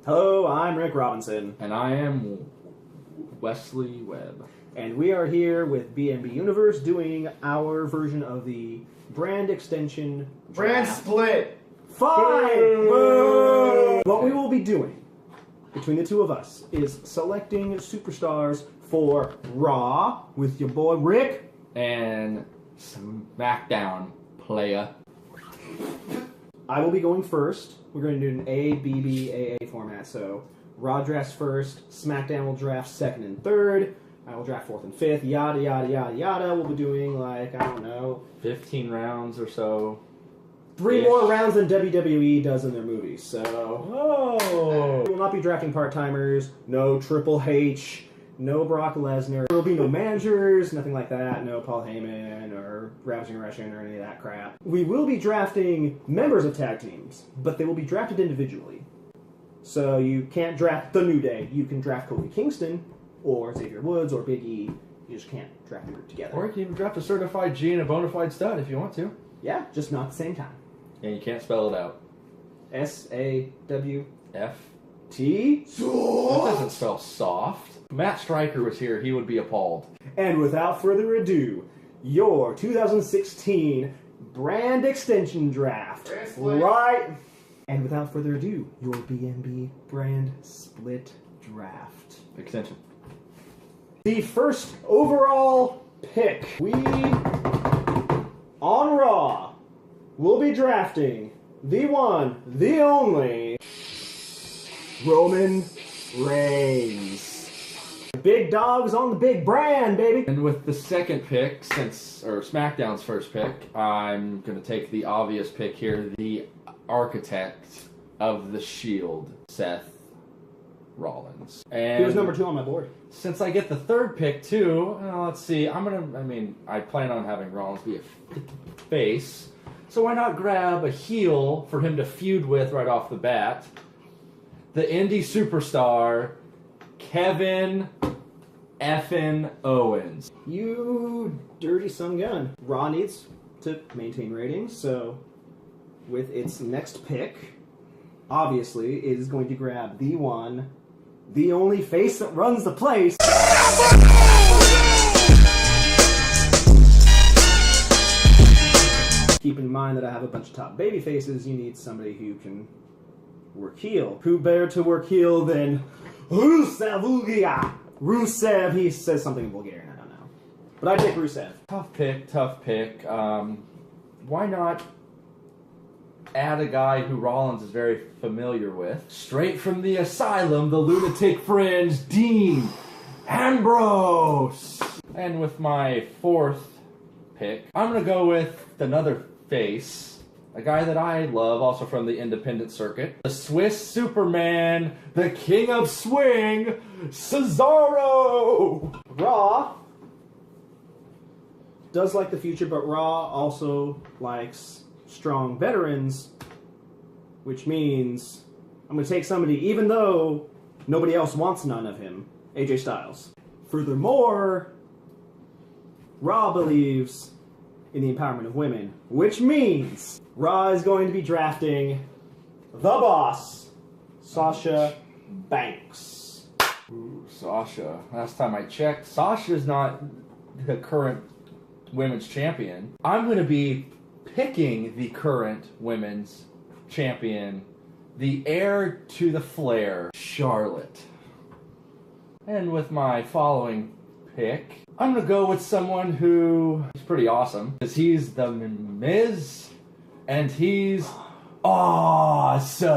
Hello, I'm Rick Robinson. And I am Wesley Webb. And we are here with B&B Universe doing our version of the brand extension Brand draft. split! Fine! Boo! What we will be doing between the two of us is selecting superstars for Raw with your boy Rick. And Smackdown, playa. I will be going first. We're going to do an A, B, B, A, A format. So Raw drafts first, SmackDown will draft second and third, I will draft fourth and fifth, yada, yada, yada, yada. We'll be doing, like, I don't know, 15 rounds or so. 3 more rounds than WWE does in their movies. So, Oh! we will not be drafting part-timers, no Triple H, no Brock Lesnar. There will be no managers, nothing like that, no Paul Heyman or Ravishing Russian or any of that crap. We will be drafting members of tag teams, but they will be drafted individually. So you can't draft The New Day. You can draft Kofi Kingston or Xavier Woods or Big E. You just can't draft them together. Or you can even draft a certified G and a bona fide stud if you want to. Yeah, just not at the same time. And you can't spell it out. S-A-W... F. T? That doesn't spell soft. If Matt Stryker was here, he would be appalled. And without further ado, your 2016 brand extension draft. Brand split. Right. And without further ado, your B&B brand split draft. Extension. The first overall pick. We, on Raw, will be drafting the one, the only, Roman Reigns. Big dogs on the big brand, baby. And with the second pick, or SmackDown's first pick, I'm going to take the obvious pick here, the architect of the Shield, Seth Rollins. And He was number 2 on my board. since I get the third pick too, let's see, I plan on having Rollins be a face, so why not grab a heel for him to feud with right off the bat? The indie superstar, Kevin effin' Owens. You dirty son gun. Raw needs to maintain ratings, so with its next pick, obviously, it is going to grab the one, the only face that runs the place. Keep in mind that I have a bunch of top baby faces. You need somebody who can work heel. Who better to work heel than Rusev? Rusev, he says something in Bulgarian, I don't know. But I pick Rusev. Tough pick. Why not add a guy who Rollins is very familiar with? Straight from the asylum, the lunatic fringe, Dean Ambrose! And with my fourth pick, I'm going to go with another face. A guy that I love, also from the independent circuit. The Swiss Superman, the King of Swing, Cesaro! Raw does like the future, but Raw also likes strong veterans, which means I'm going to take somebody, even though nobody else wants none of him, AJ Styles. Furthermore, Raw believes in the empowerment of women, which means Raw is going to be drafting the boss, Sasha Banks. Ooh, Sasha. Last time I checked, Sasha's not the current women's champion. I'm going to be picking the current women's champion, the heir to the Flair, Charlotte. And with my following pick, I'm going to go with someone who is pretty awesome, because he's the Miz, and he's awesome.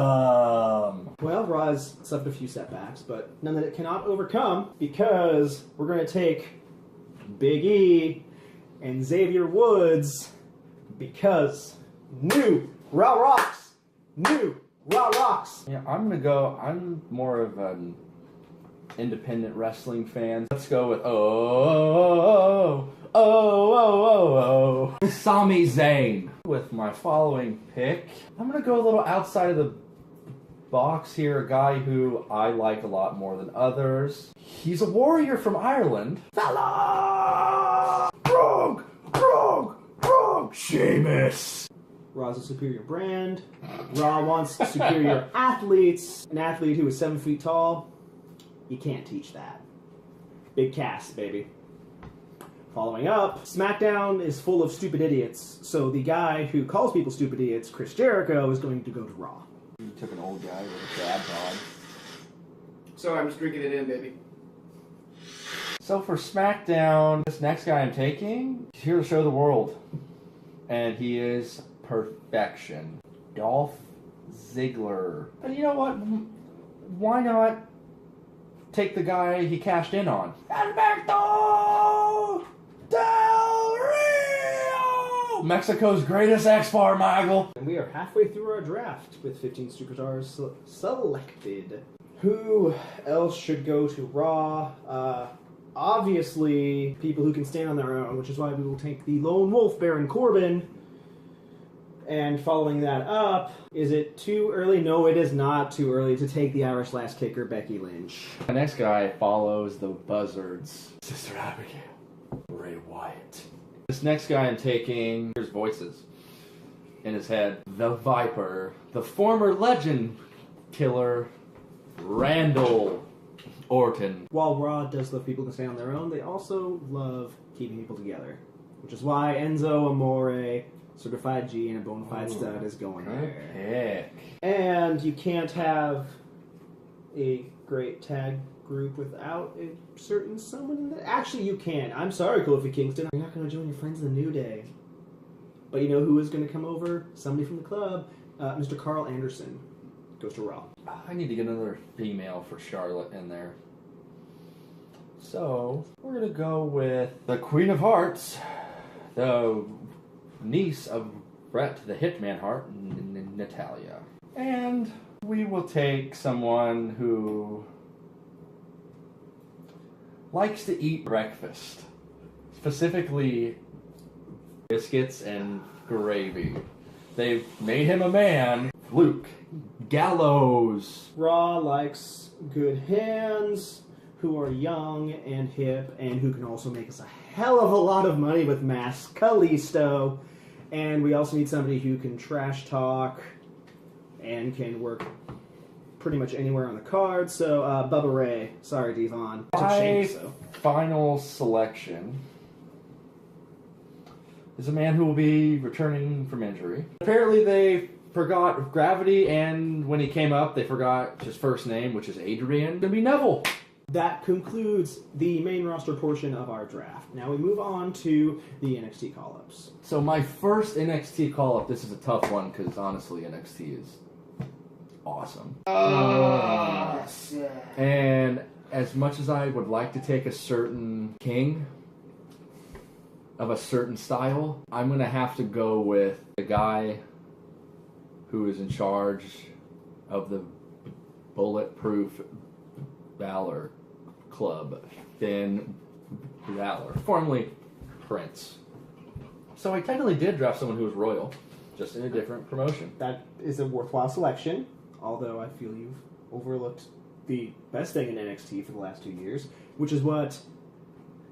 Well, Raw has suffered a few setbacks, but none that it cannot overcome, because we're going to take Big E and Xavier Woods, because new Raw rocks! New Raw rocks! Yeah, I'm more of an independent wrestling fan. Let's go with Sami Zayn. With my following pick, I'm gonna go a little outside of the box here, a guy who I like a lot more than others. He's a warrior from Ireland. Fella! Frog! Sheamus! Raw's a superior brand. Raw wants superior athletes. An athlete who is 7 feet tall, you can't teach that. Big cast, baby. Following up, SmackDown is full of stupid idiots, so the guy who calls people stupid idiots, Chris Jericho, is going to go to Raw. You took an old guy with a dad bod. So I'm just drinking it in, baby. So for SmackDown, this next guy I'm taking, he's here to show the world. And he is perfection. Dolph Ziggler. And you know what? Why not take the guy he cashed in on? Alberto Del Rio! Mexico's greatest export, Michael. And we are halfway through our draft with 15 superstars selected. Who else should go to Raw? Obviously, people who can stand on their own, which is why we will take the Lone Wolf, Baron Corbin. And following that up, is it too early? No, it is not too early to take the Irish Lass Kicker, Becky Lynch. The next guy follows the Buzzards. Sister Abigail. Bray Wyatt. This next guy I'm taking, here's voices in his head. The Viper. The former legend killer, Randall Orton. While Raw does love people to stand on their own, they also love keeping people together. Which is why Enzo Amore, certified G and a bona fide stud, is going there. Pick. And you can't have a great tag group without a certain someone in that. Actually, you can. I'm sorry, Kofi Kingston. You're not going to join your friends in the New Day. But you know who is going to come over? Somebody from the club. Mr. Carl Anderson goes to Raw. I need to get another female for Charlotte in there. So, we're going to go with the Queen of Hearts, the niece of Bret the Hitman Hart, Natalia. And we will take someone who likes to eat breakfast, specifically biscuits and gravy. They've made him a man. Luke Gallows. Raw likes good hands who are young and hip and who can also make us a hell of a lot of money with Mass Kalisto. And we also need somebody who can trash talk and can work pretty much anywhere on the card. So, Bubba Ray. Sorry, Devon. It's a shame, so. Final selection is a man who will be returning from injury. Apparently they forgot Gravity, and when he came up, they forgot his first name, which is Adrian. It's gonna be Neville. That concludes the main roster portion of our draft. Now we move on to the NXT call-ups. So my first NXT call-up, this is a tough one, because honestly, NXT is awesome. And as much as I would like to take a certain king of a certain style, I'm going to have to go with the guy who is in charge of the Bulletproof Valor Club, Finn Balor, formerly Prince. So I technically did draft someone who was royal, just in a different promotion. That is a worthwhile selection, although I feel you've overlooked the best thing in NXT for the last 2 years, which is what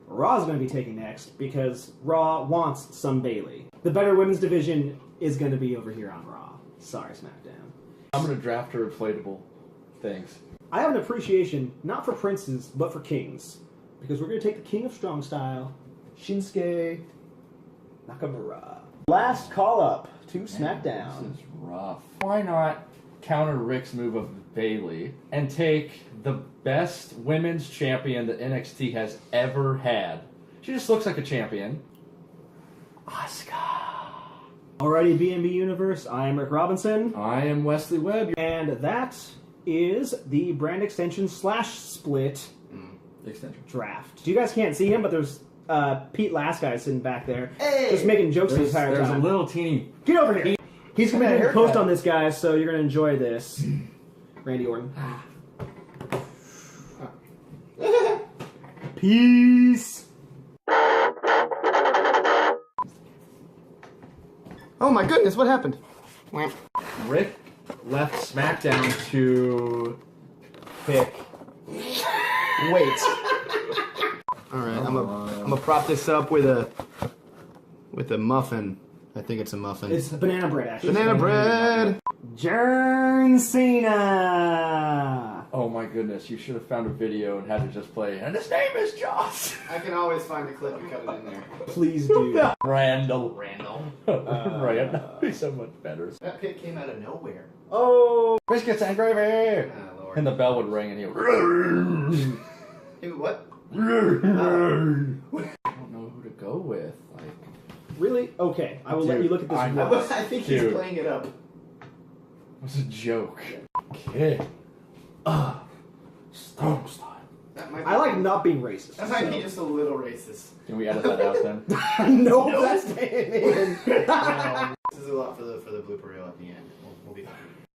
Raw's going to be taking next, because Raw wants some Bayley. The better women's division is going to be over here on Raw. Sorry, SmackDown. I'm going to draft her inflatable things. I have an appreciation, not for princes, but for kings. Because we're going to take the king of strong style, Shinsuke Nakamura. Last call-up to SmackDown. This is rough. Why not counter Rick's move of Bayley and take the best women's champion that NXT has ever had? She just looks like a champion. Asuka. Alrighty, B&B Universe, I am Rick Robinson. I am Wesley Webb. And that is the brand extension / split Extension draft. You guys can't see him, but there's Pete Last guy sitting back there, just making jokes the entire There's time. a little teeny... Get over here! He's going to be doing a post on this, guys, so you're going to enjoy this. Randy Orton. Peace! Oh my goodness, what happened? Rick left SmackDown to pick... Wait. All right, I'm gonna prop this up with a muffin. I think it's a muffin. It's banana bread, actually. Banana bread! John Cena! Oh my goodness, you should have found a video and had it just play. And his name is Josh! I can always find a clip and cut it in there. Please do. Randall. Randall. Randall. He's so much better. That pit came out of nowhere. Oh! Biscuits and gravy! Ah, Lord. And the bell would ring and he would... Dude, what? I don't know who to go with. Like, Really? Okay, I will let Dude, you look at this I- once. I think he's Dude. playing it up. it was a joke. Kid. Stone style. That might be, I like not being racist. That might so. be just a little racist. Can we edit that out then? No, that's staying in. This is a lot for the blooper reel at the end.